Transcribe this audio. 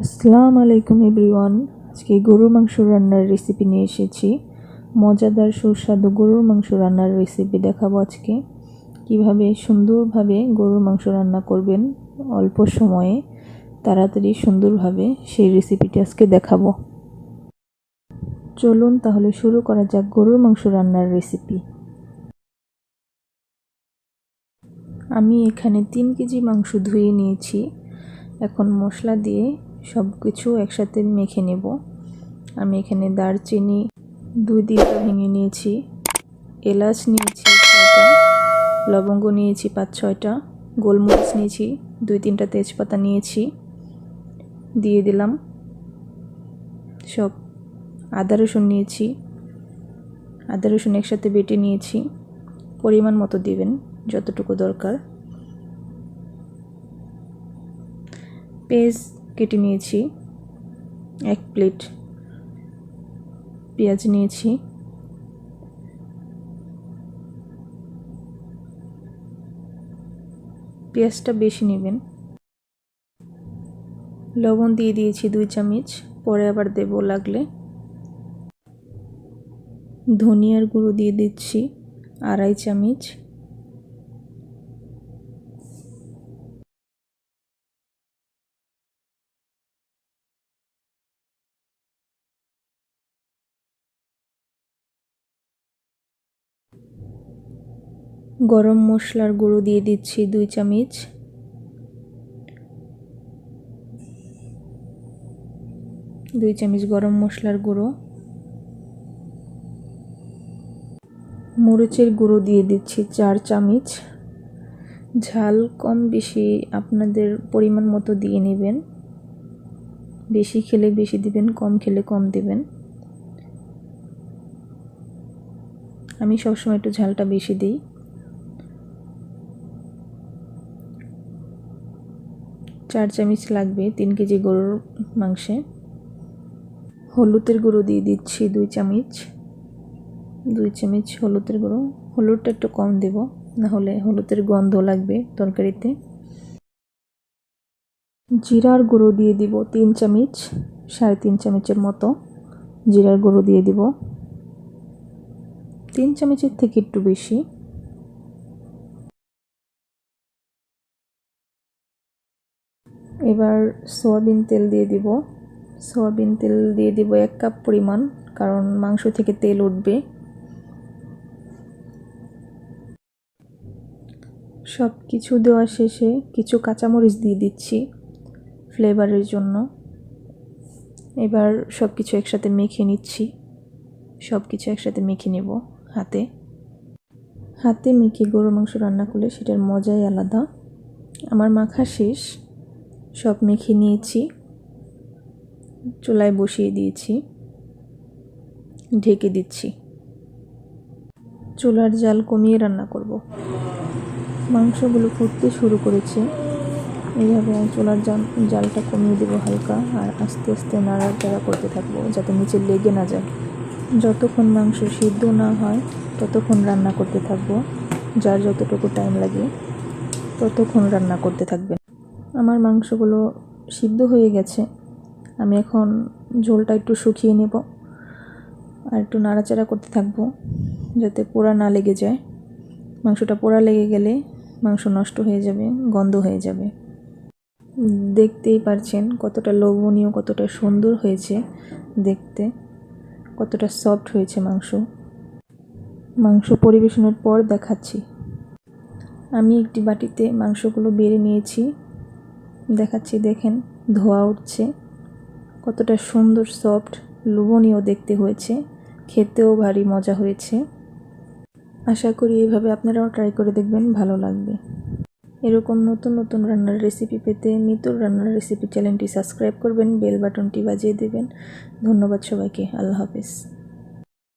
আসসালামু আলাইকুম এভরিওয়ান। আজকে গরুর মাংস রান্নার রেসিপি নিয়ে এসেছি। মজাদার সুস্বাদু গরুর মাংস রান্নার রেসিপি দেখাবো আজকে। কিভাবে সুন্দরভাবে গরুর মাংস রান্না করবেন অল্প সময়ে, তাড়াতাড়ি সুন্দরভাবে, সেই রেসিপিটি আজকে দেখাবো। চলুন তাহলে শুরু করা যাক গরুর মাংস রান্নার রেসিপি। আমি এখানে 3 কেজি মাংস ধুয়ে নিয়েছি। এখন মশলা দিয়ে সব কিছু একসাথে মেখে নেব। আমি এখানে দারচিনি 2-3টা ভেঙে নিয়েছি, এলাচ নিয়েছি 6টা, লবঙ্গ নিয়েছি 5-6টা, গোলমরিচ নিয়েছি, 2-3টা তেজপাতা নিয়েছি, দিয়ে দিলাম সব। আদা রসুন নিয়েছি, আদা রসুন একসাথে বেটে নিয়েছি, পরিমাণ মতো দিবেন যতটুকু দরকার। পেঁয়াজ কেটে নিয়েছি, 1 প্লেট পেঁয়াজ নিয়েছি, পেঁয়াজটা বেশি নেবেন। লবণ দিয়ে দিয়েছি 2 চামচ, পরে আবার দেব লাগলে। ধনিয়ার গুঁড়ো দিয়ে দিচ্ছি 2.5 চামচ, গরম মশলার গুঁড়ো দিয়ে দিচ্ছি 2 চামচ, গরম মশলার গুঁড়ো। মরিচের গুঁড়ো দিয়ে দিচ্ছি 4 চামচ। ঝাল কম বেশি আপনাদের পরিমাণ মতো দিয়ে নেবেন, বেশি খেলে বেশি দিবেন, কম খেলে কম দিবেন। আমি সবসময় একটু ঝালটা বেশি দিই। 4 চামচ লাগবে 3 কেজি গরুর মাংসে। হলুদের গুঁড়ো দিয়ে দিচ্ছি 2 চামচ, হলুদের গুঁড়ো। হলুদটা একটু কম দেব, না হলে হলুদের গন্ধ লাগবে তরকারিতে। জিরার গুঁড়ো দিয়ে দিব 3 চামচ, 3.5 চামচের মতো জিরার গুঁড়ো দিয়ে দিব, 3 চামচের থেকে একটু বেশি। এবার সয়াবিন তেল দিয়ে দিব। 1 কাপ পরিমাণ, কারণ মাংস থেকে তেল উঠবে। সব কিছু দেওয়া শেষে কিছু কাঁচামরিচ দিয়ে দিচ্ছি ফ্লেভারের জন্য। এবার সব কিছু একসাথে মেখে নিচ্ছি। নেব হাতে মেখে গরুর মাংস রান্না করলে সেটার মজাই আলাদা। আমার মাখা শেষ, সব মেখে নিয়েছি, চুলায় বসিয়ে দিয়েছি, ঢেকে দিচ্ছি। চুলার জাল কমিয়ে রান্না করব। মাংসগুলো ফুটতে শুরু করেছে, এইভাবে চুলার জালটা কমিয়ে দেবো হালকা, আর আস্তে আস্তে নাড়াচাড়া করতে থাকবো যাতে নিচে লেগে না যায়। যতক্ষণ মাংস সিদ্ধ না হয় ততক্ষণ রান্না করতে থাকবো। যার যতটুকু টাইম লাগে ততক্ষণ রান্না করতে থাকবেন। আমার মাংসগুলো সিদ্ধ হয়ে গেছে। আমি এখন ঝোলটা একটু শুকিয়ে নেব, আর একটু নাড়াচাড়া করতে থাকবো যাতে পোড়া না লেগে যায়। মাংসটা পোড়া লেগে গেলে মাংস নষ্ট হয়ে যাবে, গন্ধ হয়ে যাবে। দেখতেই পারছেন কতটা লোভনীয়, কতটা সুন্দর হয়েছে দেখতে, কতটা সফট হয়েছে মাংস পরিবেশনের পর দেখাচ্ছি। আমি একটি বাটিতে মাংসগুলো বেড়ে নিয়েছি, দেখাচ্ছি। দেখেন ধোয়া উঠছে, কতটা সুন্দর সফট লোভনীয় দেখতে হয়েছে, খেতেও ভারী মজা হয়েছে। আশা করি এইভাবে আপনারাও ট্রাই করে দেখবেন, ভালো লাগবে। এরকম নতুন নতুন রান্নার রেসিপি পেতে মিতুর রান্নার রেসিপি চ্যানেলটি সাবস্ক্রাইব করবেন, বেল বাটনটি বাজিয়ে দেবেন। ধন্যবাদ সবাইকে। আল্লাহ হাফেজ।